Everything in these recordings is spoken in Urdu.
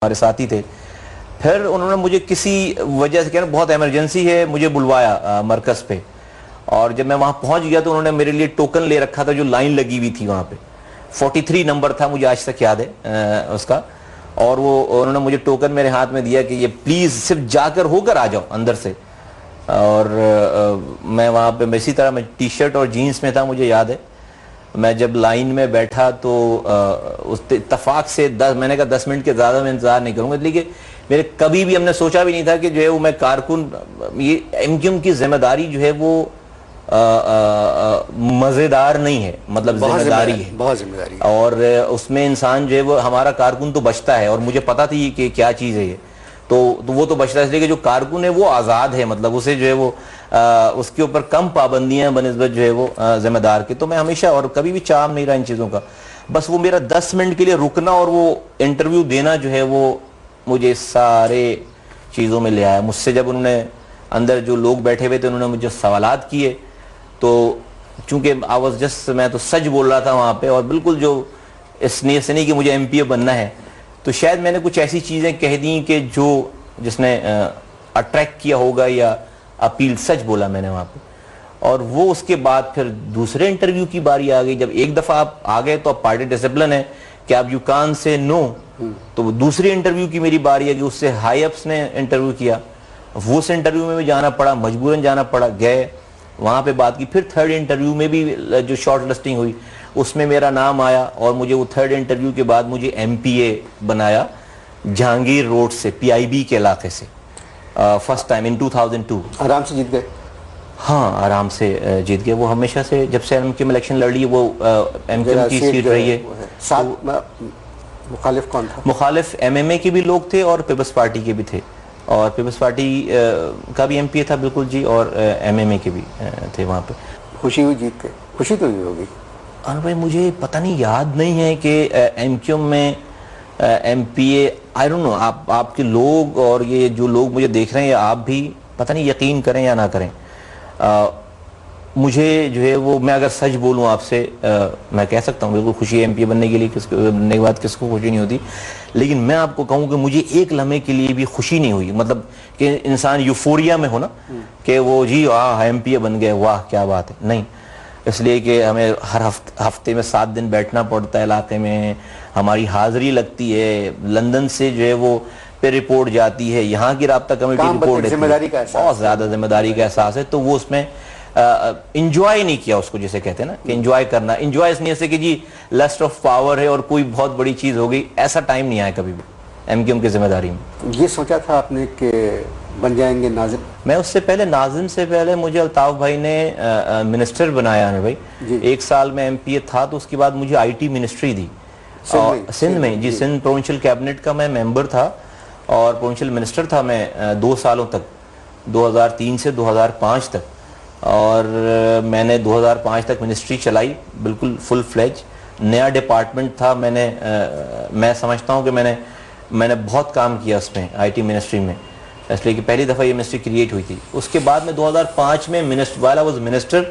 ہمارے ساتھی تھے. پھر انہوں نے مجھے کسی وجہ سے کہنا بہت ایمرجنسی ہے, مجھے بلوایا مرکز پہ, اور جب میں وہاں پہنچ گیا تو انہوں نے میرے لیے ٹوکن لے رکھا تھا جو لائن لگی ہوئی تھی وہاں پہ, 43 نمبر تھا, مجھے آج تک یاد ہے اس کا, اور وہ انہوں نے مجھے ٹوکن میرے ہاتھ میں دیا کہ یہ پلیز صرف جا کر ہو کر آ جاؤ اندر سے. اور میں وہاں پہ اسی طرح میں ٹی شرٹ اور جینس میں تھا, مجھے یاد ہے. میں جب لائن میں بیٹھا تو اس اتفاق سے میں نے کہا 10 منٹ کے زیادہ میں انتظار نہیں کروں گا, لیکن میرے کبھی بھی ہم نے سوچا بھی نہیں تھا کہ جو ہے وہ میں کارکن, یہ ایم کیو ایم کی ذمہ داری جو ہے وہ مزیدار نہیں ہے, مطلب ذمہ داری ہے, بہت ذمہ داری, اور اس میں انسان جو ہے وہ ہمارا کارکن تو بچتا ہے, اور مجھے پتا تھی کہ کیا چیز ہے یہ, تو وہ تو بچتا ہے, اس لیے کہ جو کارکن ہے وہ آزاد ہے, مطلب اسے جو ہے وہ اس کے اوپر کم پابندیاں بنسبت جو ہے وہ ذمہ دار کے. تو میں ہمیشہ اور کبھی بھی چام نہیں رہا ان چیزوں کا, بس وہ میرا 10 منٹ کے لیے رکنا اور وہ انٹرویو دینا جو ہے وہ مجھے سارے چیزوں میں لے آیا. مجھ سے جب انہوں نے اندر جو لوگ بیٹھے ہوئے تھے انہوں نے مجھے سوالات کیے, تو چونکہ میں تو سچ بول رہا تھا وہاں پہ, اور بالکل جو اس نیت سے نہیں کہ مجھے ایم پی اے بننا ہے, تو شاید میں نے کچھ ایسی چیزیں کہہ دیں کہ جس نے اٹریکٹ کیا ہوگا یا اپیل, سچ بولا میں نے وہاں پہ. اور وہ اس کے بعد پھر دوسرے انٹرویو کی باری آ گئی. جب ایک دفعہ آپ آ گئے تو اب پارٹی ڈسپلن ہے کہ آپ یو کان سے نو, تو دوسری انٹرویو کی میری باری آ گئی, اس سے ہائی اپس نے انٹرویو کیا, وہ اس انٹرویو میں بھی جانا پڑا, مجبوراً جانا پڑا, گئے وہاں پہ بات کی. پھر تھرڈ انٹرویو میں بھی جو شارٹ لسٹنگ ہوئی اس میں میرا نام آیا, اور مجھے وہ تھرڈ انٹرویو کے بعد مجھے ایم پی اے بنایا جہانگیر روڈ سے, پی آئی بی کے علاقے سے, فرسٹ ٹائم ان 2002. آرام سے جیت گئے؟ ہاں آرام سے جیت گئے. وہ ہمیشہ سے جب سے ایم کیو ایم الیکشن لڑ لی ہے وہ ایم کیو ایم کی سیٹ رہی ہے. ساتھ مخالف کون تھا؟ مخالف ایم ایم اے کے بھی لوگ تھے اور پیپلز پارٹی کے بھی تھے, اور پیپلز پارٹی کا بھی ایم پی اے تھا بالکل جی, اور ایم ایم اے کے بھی تھے وہاں پہ. خوشی ہوئی جیت کے؟ خوشی تو ہوئی ہوگی. اور بھائی مجھے پتہ نہیں, یاد نہیں ہے کہ ایم کیو ایم میں M P A, I don't know, آپ کے لوگ اور یہ جو لوگ مجھے دیکھ رہے ہیں, آپ بھی پتہ نہیں یقین کریں یا نہ کریں, مجھے جو ہے وہ, میں اگر سچ بولوں آپ سے, میں کہہ سکتا ہوں بالکل خوشی ہے ایم پی اے بننے کے لیے, بننے کے بعد کس کو خوشی نہیں ہوتی, لیکن میں آپ کو کہوں کہ مجھے ایک لمحے کے لیے بھی خوشی نہیں ہوئی, مطلب کہ انسان یوفوریا میں ہو نا کہ وہ جی ایم پی اے بن گئے, واہ کیا بات ہے, نہیں. اس لیے کہ ہمیں ہر ہفتے میں 7 دن بیٹھنا پڑتا ہے علاقے میں, ہماری حاضری لگتی ہے, لندن سے جو ہے وہ پہ رپورٹ جاتی ہے, یہاں کی رابطہ کمیٹی رپورٹ ہے, بہت زیادہ ذمہ داری کا احساس ہے. تو وہ اس میں انجوائے نہیں کیا اس کو, جسے کہتے ہیں نا کہ انجوائے کرنا, انجوائے اس نیت سے کہ جی لسٹ آف پاور ہے اور کوئی بہت بڑی چیز ہو گئی, ایسا ٹائم نہیں آیا کبھی بھی ایم کیو ایم کی ذمہ داری میں. یہ سوچا تھا آپ نے کہ بن جائیں گے ناظم؟ میں اس سے پہلے, ناظم سے پہلے مجھے الطاف بھائی نے منسٹر بنایا ہے بھائی. 1 سال میں ایم پی اے تھا, تو اس کے بعد مجھے آئی ٹی منسٹری دی سندھ میں جی. سندھ پروونشل کیبنٹ کا میں ممبر تھا اور پروونشل منسٹر تھا میں 2 سالوں تک, 2003 سے 2005 تک, اور میں نے 2005 تک منسٹری چلائی بالکل فل فلیج. نیا ڈپارٹمنٹ تھا, میں سمجھتا ہوں کہ میں نے بہت کام کیا اس میں آئی ٹی منسٹری میں, اس لیے کہ پہلی دفعہ یہ منسٹری کریٹ ہوئی تھی. اس کے بعد میں 2005 میں while I was منسٹر,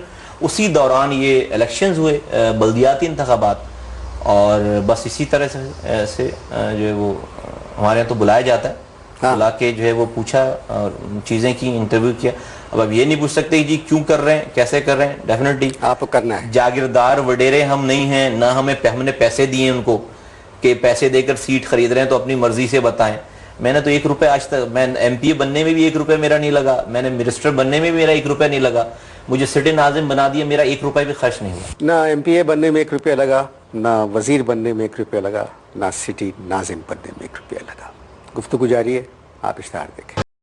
اسی دوران یہ الیکشنز ہوئے, بلدیاتی انتخابات, اور بس اسی طرح سے جو ہے وہ ہمارے یہاں تو بلایا جاتا ہے, بلا کے جو ہے وہ پوچھا اور چیزیں کی, انٹرویو کیا. اب یہ نہیں پوچھ سکتے جی کیوں کر رہے ہیں, کیسے کر رہے ہیں, ڈیفینیٹلی آپ کو کرنا ہے. جاگیردار وڈیرے ہم نہیں ہیں, نہ ہم نے پیسے دیے ان کو کہ پیسے دے کر سیٹ خرید رہے ہیں تو اپنی مرضی سے بتائیں. میں نے تو 1 روپے آج تک, میں ایم پی اے بننے میں بھی 1 روپے میرا نہیں لگا, میں نے منسٹر بننے میں بھی میرا 1 روپے نہیں لگا, مجھے سٹی ناظم بنا دیا, میرا 1 روپے بھی خرچ نہیں ہوا. نہ ایم پی اے بننے میں 1 روپیہ لگا, نہ وزیر بننے میں 1 روپیہ لگا, نہ سٹی ناظم بننے میں 1 روپیہ لگا. گفتگو جاری ہے, آپ اشتہار دیکھیں.